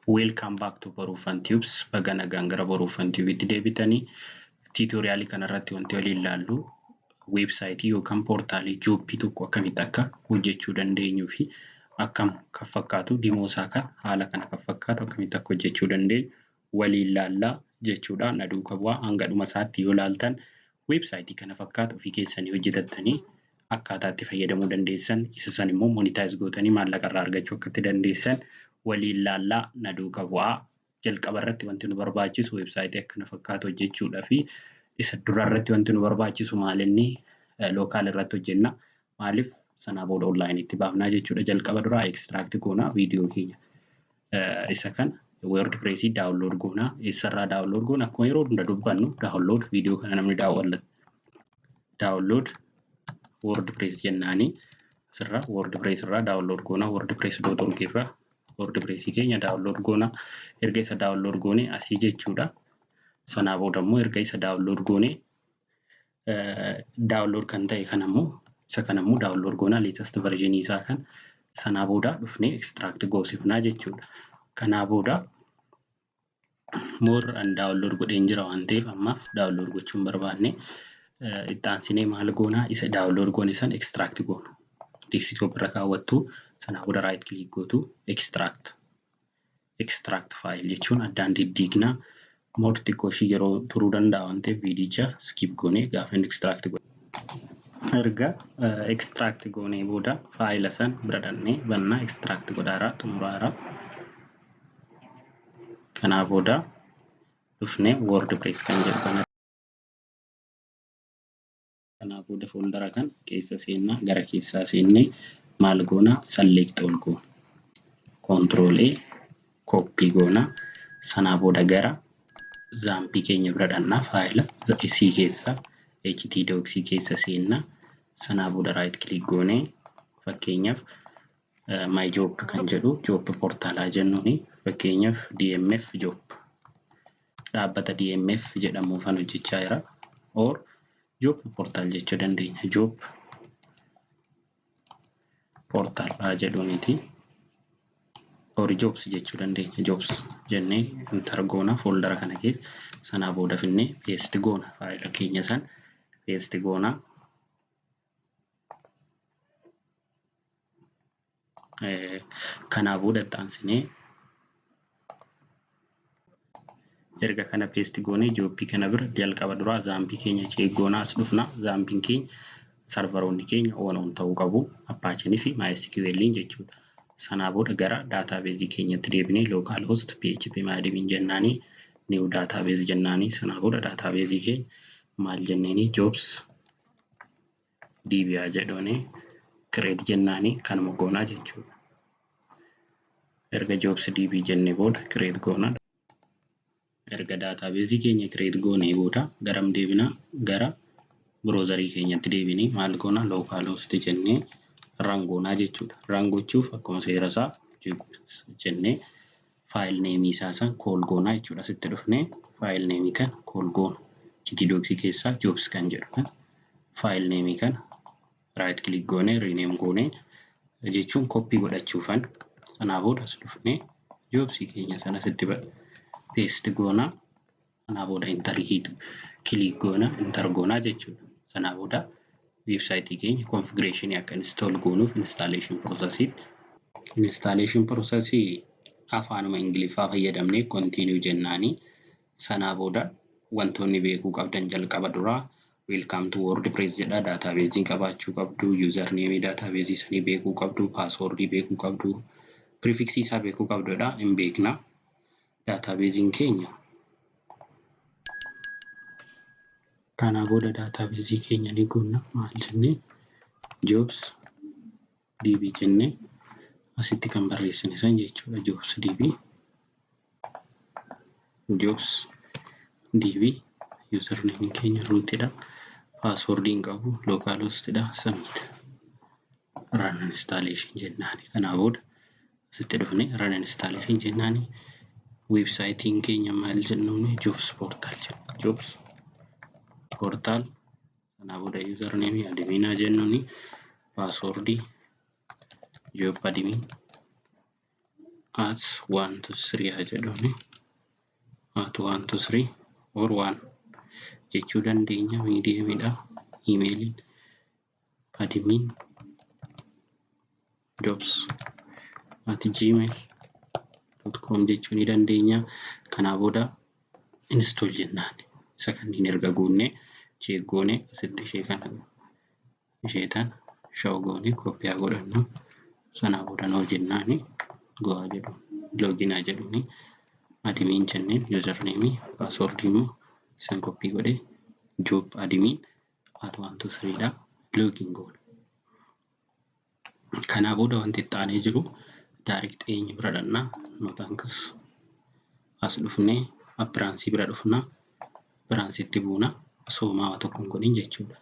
Welcome back to Baruufan Tubes. Baga nagaan gara Baruufan Tubeetti deebitanii tiitoriyaalii kanarratti wanti waliin ilaallu weebsaayitii yookaan poortaalii joobii tokko akkamitti akka hojjechuu dandeenyuu fi akkam kan fakkaatu dimoosaa kan haala kana kan fakkaatu akkamitti akka hojjechuu dandeenyu waliin ilaallaa jechuudha. Na duukaa bu'aa hanga dhuma isaatti yoo ilaaltan weebsaayitii kana fakkaatu ofii keessanii hojjetattanii akkaataa itti fayyadamuu dandeessan isa san immoo monitaayiz gootanii maallaqa irraa argachuu akka itti dandeessan waliin ilaallaa. Na duukaa bu'aa. Jalqaba irratti wanti nu barbaachisu weebsaayitii akkana fakkaatu hojjechuudhaa fi isa dura irratti wanti nu barbaachisu maalinni lookaal irratti hojjenna. Maaliif sanaa booda onlaayiniitti baafnaa jechuudha. Jalqaba duraa ekstiraaktii goonaa viidiyoo keenya isa kana wordpressii daawunlood goonaa. Eessarraa daawunlood goona? Akkuma yeroo hunda dubbannu daawunlood viidiyoo kana namni daawwatu daawunlood wordpress jennaanii asirraa wordpress irraa daawunlood goonaa. wordpress.org irraa wordpressii keenya daawunlood goona. Erga isa daawunlood goone asii jechuudha. Sanaa booda immoo erga isa daawunlood goone daawunlood kan ta'e kanammoo isa kanammoo daawunlood goona latest versionii isaa kan sanaa booda dhufnee ekstiraaktii goosifnaa jechuudha. Kanaa booda more and daawunlood godheen jira waan ta'eef ammaaf daawunlood gochuun barbaanne itti aansinee maal goonaa isa daawunlood goone san ekstiraaktii goona. Desktop irra kaawwattu sanaa booda right click gootu extract file jechuun addaan diddiignaa mode xiqqoo ishii yeroo turuu danda'a waan ta'eef viidicha skip goonee gaafa extract goone. Erga extract goonee booda faayila san bira dhannee bannaa extract godhaaraa xumuraaraa. Kanaa booda dhufnee wordpress kan jedhu kana kanaa booda foldara kan keessa seennaa gara keessaa seennee maal goonaa select all goona. Control A copy goona. Sanaa booda gara zaampii keenya bira dhannaa faayila isii keessa htdocs keessa seennaa. Sanaa booda right click goonee fakkeenyaaf my job kan jedhu job portaalaa jennuuni fakkeenyaaf DMF job dhaabbata DMF jedhamu fan hojjechaa jira or job portaal jechuu dandeenya. Job portaalaa jedhuuniti or jobs jechuu dandeenya. Jobs jennee enter goona foldara kana keessa. Sanaa booda finnee paste goona faayila keenya san paste goona. Kanaa booda itti aansinee erga kana paste goonee jobbii kana bira jalqaba duraa zaampii keenya check goonaa as dhufna. Zaampiin keenya sarvaroonni keenya on ta'uu qabu Apache fi MySQL jechuudha. Sanaa booda gara daatabeezii keenyatti deebinee localhost php-admin jennaanii new database jennaanii. Sanaa booda daatabeezii keenya maal jenneeni jobs dba jedhoonee create jennaanii kanuma goonaa jechuudha. Erga jobs db jennee booda create goona. Erga daatabeezii keenya create goonee booda garam deebinaa gara browserii keenyatti deebinee maal goona localhost jennee run goonaa jechuudha. Run gochuuf akkuma seera isaa jennee file name isaa san call goonaa jechuudha. Asitti dhufnee file name kan call goona. htdocs keessaa jobs kan jedhu kan file name kan right click goonee rename goonee jechuun copy godhachuufan. Sanaa booda as dhufnee jobs keenya sana asitti paste goona. Sanaa booda enter click goona enter goonaa jechuudha. Sanaa booda weebsaayitii keenya configuration akka install goonuuf installation processii afaanuma Ingiliffaa fayyadamnee continue jennaanii. Sanaa booda wantoonni beekuu qabdan jalqaba duraa welcome to wordpress jedha. Daatabeezii qabaachuu qabdu, username daatabeezii sanii beekuu qabdu, password beekuu qabdu, prefix isaa beekuu qabdudha. Hin beekna daatabeeziin keenya. Kanaa booda daatabeezii keenya ni goona maal jennee jobs db jennee asitti kan barreessine san jechuudha. Jobs db username keenya rootedha. Password qabu localhostdha. Submit run installation jennaani. Kanaa booda asitti dhufnee run installation jennaani. Weebsaayitiin keenya maal jennuuni jobs portal jenna. Jobs portal. Sanaa booda username adminaa jennuuni. Password job admin at 1 to 3 haa jedhuni at 1 to 3 or 1 jechuu dandeenya. Mediumidha. Emailiin admin jobs at gmail.com jechuu ni dandeenya. Kanaa booda install jennaan. Isa kanneen erga goone check goone asitti isheetan show goone kopiyaa godhannu sanaa booda no jennaani go'aa jedhu login jedhuni admin jenneen username password immoo isan copy godhe job admin at 1 to 3 dha login goone. Kanaa booda wanti itti aanee jiru direct eenyu bira dhannaa no thanks as dhufnee appearance bira dhufnaa appearance buuna soomaa tokkoon godhin jechuudha.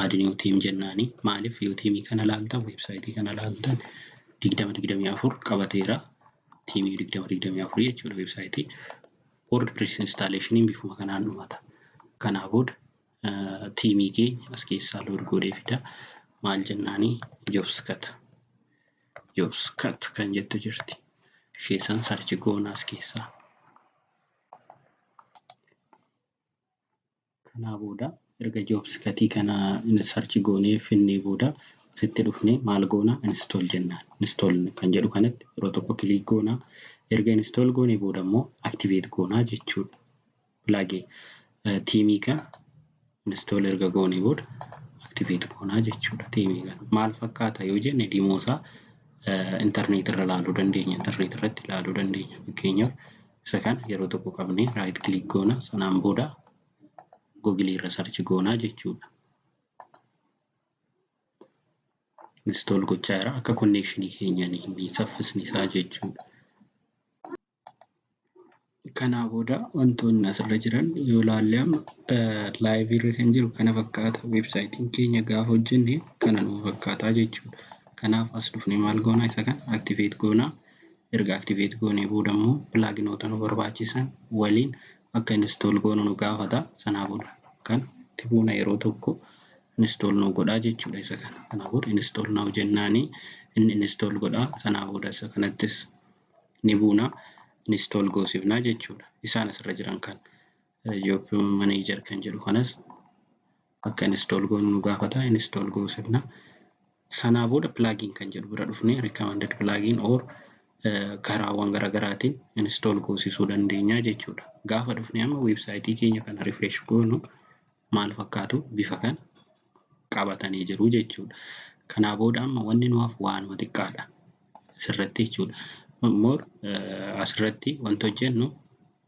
Add new team jennaani maaliif new team kana laaltan website kana laaltan 2024 qabateera team 2024 jechuudha website WordPress installation bifuma kanaan dhumata. Kanaa booda team keenya as keessaa load godhee fida maal jennaani jobs cut kan jettu jirti. Isheesan search goona as keessaa. Kanaa booda erga jobs cut kana search goonee finnee booda asitti dhufnee maal goona install jennaan. Install kan jedhu kanatti yeroo tokko click goona. Erga install goonee booda immoo activate goona jechuudha. Plugin teamii kan install erga goonee booda activate goona jechuudha. Teamii kan maal fakkaata yoo jenne dimoosaa internet irra ilaaluu dandeenya. Internet irratti ilaaluu dandeenya. Fakkeenyaaf isa kana yeroo tokko qabnee right click goona sanaan booda Google irra search goona jechuudha. Install gochaa jira akka connection keenyaan inni saffisni isaa jechuudha. Kanaa booda wantoonni asirra jiran yoo ilaalle live irra kan jiru kana fakkaata. Website keenya gaafa hojjenne kana nu fakkaata jechuudha. Kanaaf as dhufnee maal goona isa kana activate goona. Erga activate goonee booda immoo pluginoota nu barbaachisan waliin akka install goonu nu gaafata. Sanaa booda kan tibuuna yeroo tokko install nu godhaa jechuudha isa kana. Kanaa booda install now jennaani inni install godhaa. Sanaa booda isa kanattis ni buuna install goosifnaa jechuudha. Isaan asirra jiran kan job manager kan jedhu kanas akka install goonu nu gaafata. Install goosifna. Sanaa booda plugin kan jedhu bira dhufnee recommended plugin or karaawwan garaagaraatiin install goosisuu dandeenya jechuudha. Gaafa dhufnee amma website keenya kana refresh goonu maal fakkaatu bifa kan qabatanii jiru jechuudha. Kanaa booda amma wanni nuuf waanuma xiqqaadha asirratti jechuudha. More asirratti wanti hojjennu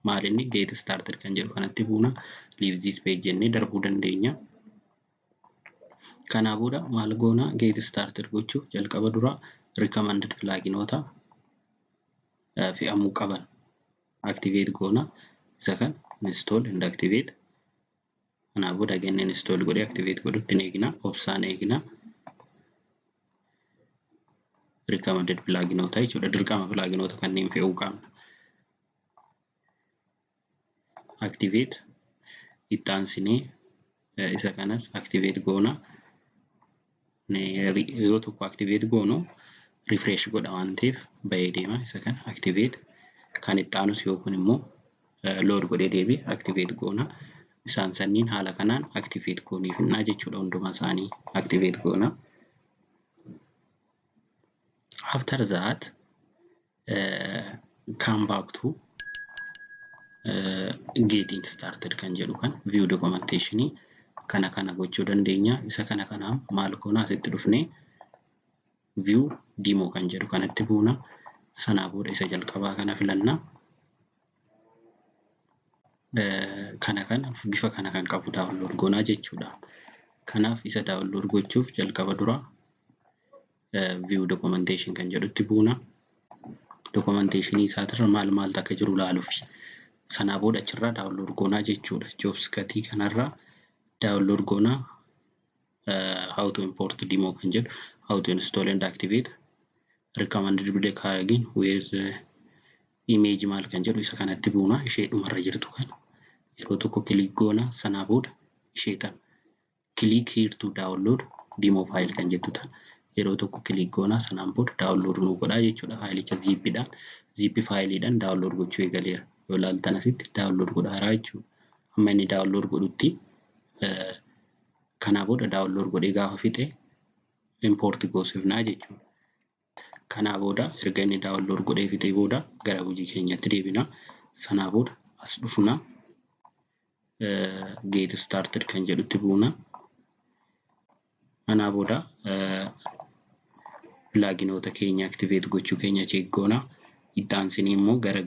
maal inni get started kan jedhu kanatti buuna leave this page jennee darbuu dandeenya. Kanaa booda maal goona get started gochuuf jalqaba dura recommended pluginoota fe'amuu qaban activate goona isa kan install and activate. Kanaa booda again install godhee activate godhutti eegna obsaan eegna. Recommended pluginoota jechuudha. Dirqama pluginoota kanneen fe'uu qabna. Activate itti aansinee isa kanas activate goona. Yoo tokko activate goonu refresh godha waan ta'eef bahee deema isa kana activate kan itti aanus yoo kun immoo load godhee deebi'ee activate goona. Isaan sanniin haala kanaan activate gooniifnaa jechuudha. Hunduma isaanii activate goona. After that come back to getting started kan jedhu kan view documentation kana gochuu dandeenya. Isa kana maal goona asitti dhufnee view demo kan jedhu kanatti buuna. Sanaa booda isa jalqabaa kana filanna. Kana bifa kana kan qabu download goonaa jechuudha. Kanaaf isa download gochuuf jalqaba dura view documentation kan jedhutti buuna. Documentation isaatirra maal akka jiru ilaaluuf. Sanaa booda achirraa download goonaa jechuudha. Jobs cut kanarraa download goonaa how to import demo kan jedhu how to install and activate recommended plugin with image maal kan jedhu isa kanatti buuna. Ishee dhumarra jirtu kana yeroo tokko click goona. Sanaa booda isheetan click here to download demo file kan jettu ta'a. yeroo tokko kilik goona sanaan booda daawunlood nu godhaa jechuudha. Faayilicha ziippii faayiliidhaan daawunlood gochuu eegaleera. Yoo ilaaltan asitti daawunlood godhaaraa jechuudha. Amma inni daawunlood godhutti kanaa booda daawunlood godhee gaafa fixe impoorti goosifnaa jechuudha. Kanaa booda erga inni daawunlood godhee fixee booda gara hojii keenyatti deebina. Sanaa booda as dhufna get started kan jedhutti buuna. Kanaa booda pluginoota keenya activate gochuu keenya check goona. Itti aansinee immoo gara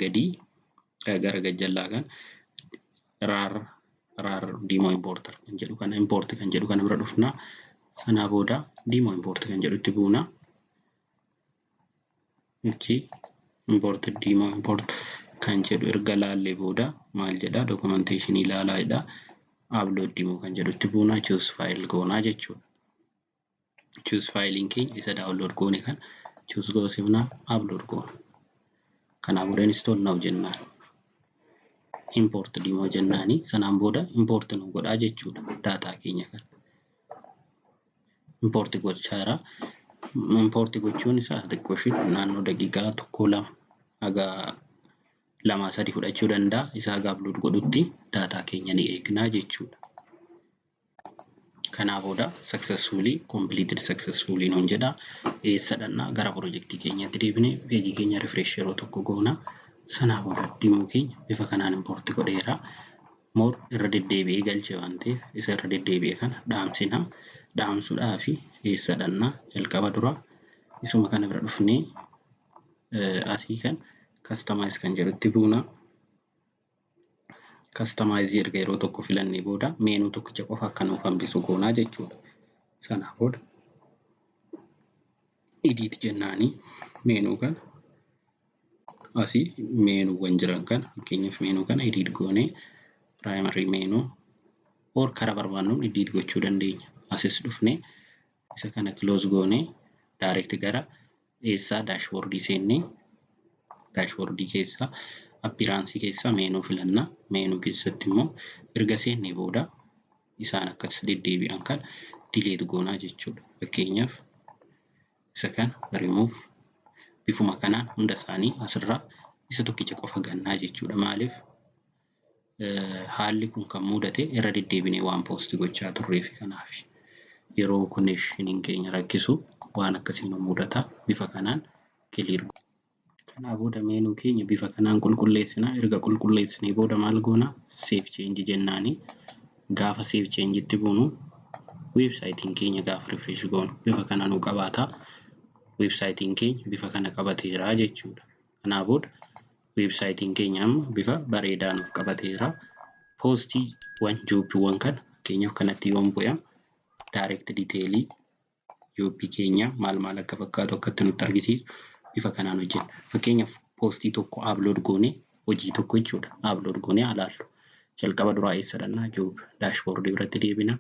gajjallaa kan rar demo importer kan jedhu kana import kan jedhu kana bira dhufna. Sanaa booda demo import kan jedhutti buuna. Import demo import kan jedhu erga laallee booda maal jedha documentation ilaalaa jedha. Upload demo kan jedhutti buuna. Choose file goonaa jechuudha. Choose file keenya isa download goone kan choose goosifna upload goona. Kanaa booda install now jennaan. Import demo jennaani sanaan booda import nu godhaa jechuudha daataa keenya kan. Import gochaara. Import gochuun isaa xiqqoo ishee naannoo daqiiqaa 1-2 haga 2-3 fudhachuu danda'a. Isa haga upload godhutti daataa keenya ni eegnaa jechuudha. Kanaa booda successfully completed successfully nuun jedha. Sadhannaa gara projektii keenyatti deebinee peejii keenya refresh yeroo tokko goona. Sanaa booda demo keenya bifa kanaan import godheera. More irra deddeebi'ee galche waan ta'eef isa irra deddeebi'ee kana dhaamsina. Dhaamsuudhaaf sadhannaa jalqaba dura isuma kana bira dhufnee asii kan customize kan jedhutti buuna. Customize erga yeroo tokko filannee booda meenuu tokkicha qofa akka nuuf hambisu goonaa jechuudha. Sanaa booda edit jennaani meenuu kana asii meenuuwwan jiran kana fakkeenyaaf meenuu kana edit goonee primary meenuu or karaa barbaannuun edit gochuu dandeenya. Asis dhufnee isa kana close goonee direct gara dashboardii seennee dashboardii keessaa appearance keessaa meenuu filanna. Meenuu keessatti immoo erga seennee booda isaan akkas deddeebi'an kan delete goonaa jechuudha. Fakkeenyaaf isa kana remove bifuma kanaan hunda isaanii asirraa isa tokkicha qofa gannaa jechuudha. Maaliif haalli kun kan mudate irra deddeebinee waan post gochaa turreef kanaaf yeroo connectioning keenya rakkisu waan akkasiin mudata. Bifa kanaan clear. Kanaa booda meenuu keenya bifa kanaan qulqulleessina. Erga qulqulleessinee booda maal goona save change jennaani. Gaafa save change itti buunu website keenya gaafa refresh goonu bifa kanaan nu qabaata. Website keenya bifa kana qabateera jechuudha. Kanaa booda website keenya amma bifa bareedaa nuuf qabateera. Postiiwwan jobbiiwwan kana fakkeenyaaf kanatti yoon bu'e direct detail jobbii keenya maal akka fakkaatu akkatti nutti argisiisu bifa kanaan hojjenna. Fakkeenyaaf postii tokko upload goone hojii tokko jechuudha. Upload goone alaallu. Jalqaba duraa eessadhannaa job dashboard biratti deebina.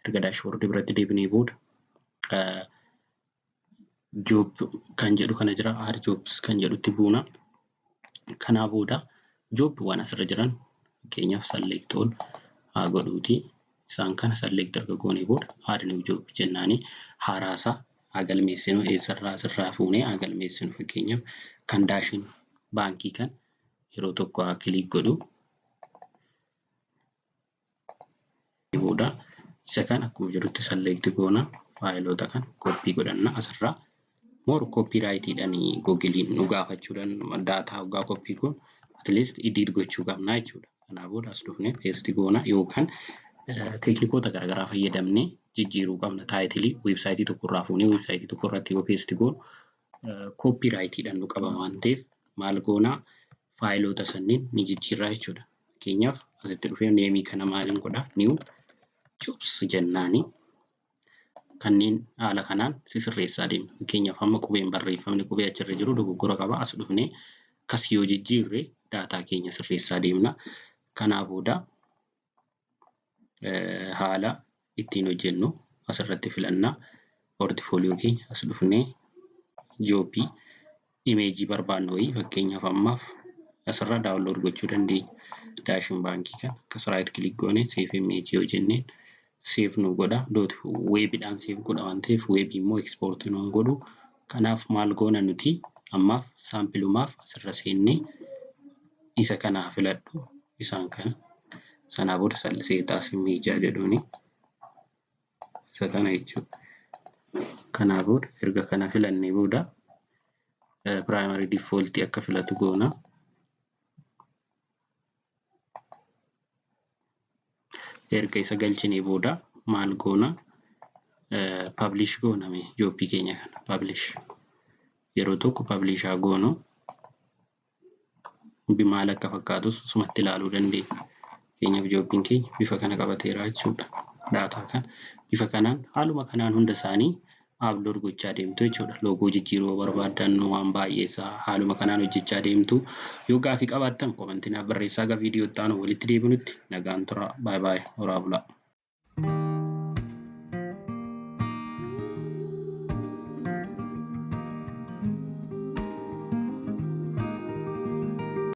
Erga dashboard biratti deebinee booda job kan jedhu kana jira add jobs kan jedhutti buuna. Kanaa booda jobbiiwwan asirra jiran fakkeenyaaf select all haa godhuuti. Isaan kana select erga goonee booda add new job jennaani haaraasaa galmeessinu eessarraa asirraa fuunee galmeessinu. Fakkeenyaaf kan daashin baankii kan yeroo tokko click godhu booda isa kan akkuma jirutti select goona. Faayiloota kan copy godhanna asirraa. More copyright-dhaan Google nu gaafachuudhaan daataa hoggaa copy goon at least edit gochuu qabna jechuudha. Kanaa booda as dhufnee paste goona yookaan teeknikoota garaagaraa fayyadamnee jijjiiruu qabna. Taayitilii websaayitii tokkorraa fuunee websaayitii tokkorratti yoo paste goon copyright-dhaan nu qaba waan ta'eef maal goona faayiloota sanniin ni jijjiirraa jechuudha. Fakkeenyaaf asitti dhufee neemii kana maaliin godha new jobs jennaani. Kanneen haala kanaan sirreessaa deemna. Fakkeenyaaf amma qubeen barreeffamni qubee achirra jiru dogoggora qaba. As dhufnee kas yoo jijjiirre daataa keenya sirreessaa deemna. Kanaa booda haala ittiin hojjennu asirratti filanna. Portfolio keenya as dhufnee jobbii imeejii barbaannu wayii fakkeenyaaf ammaaf asirra download gochuu dandeenya. Daashin baankii kan akkas right click goone save image yoo jenneen save nu godha dot webidhaan save godha waan ta'eef web immoo export nu godhu. Kanaaf maal goona nuti ammaaf saampilumaaf asirra seennee isa kana filadhu isaan kana sanaa booda sallisee taasifamee jedhuuni isa kana jechuudha. Kanaa booda erga kana filannee booda primary default akka filatu goona. Erga isa galchinee booda maal goona publish goona jobii keenya kana publish yeroo tokko publish haa goonu maal akka fakkaatus sumatti ilaaluu dandeenya. Keenyaaf joobiin keenya bifa kana qabateera jechuudha. Daataa kana bifa kanaan haaluma kanaan hunda isaanii upload gochaa deemtu jechuudha. Loogoo jijjiiruu barbaadan waan baay'ee isaa haaluma kanaan hojjechaa deemtu. Yoo gaafii qabaattan komentii naaf barreessaa. Viidiyoo itti aanu walitti deebinutti nagaan tura. Bye bye. Horaa bulaa.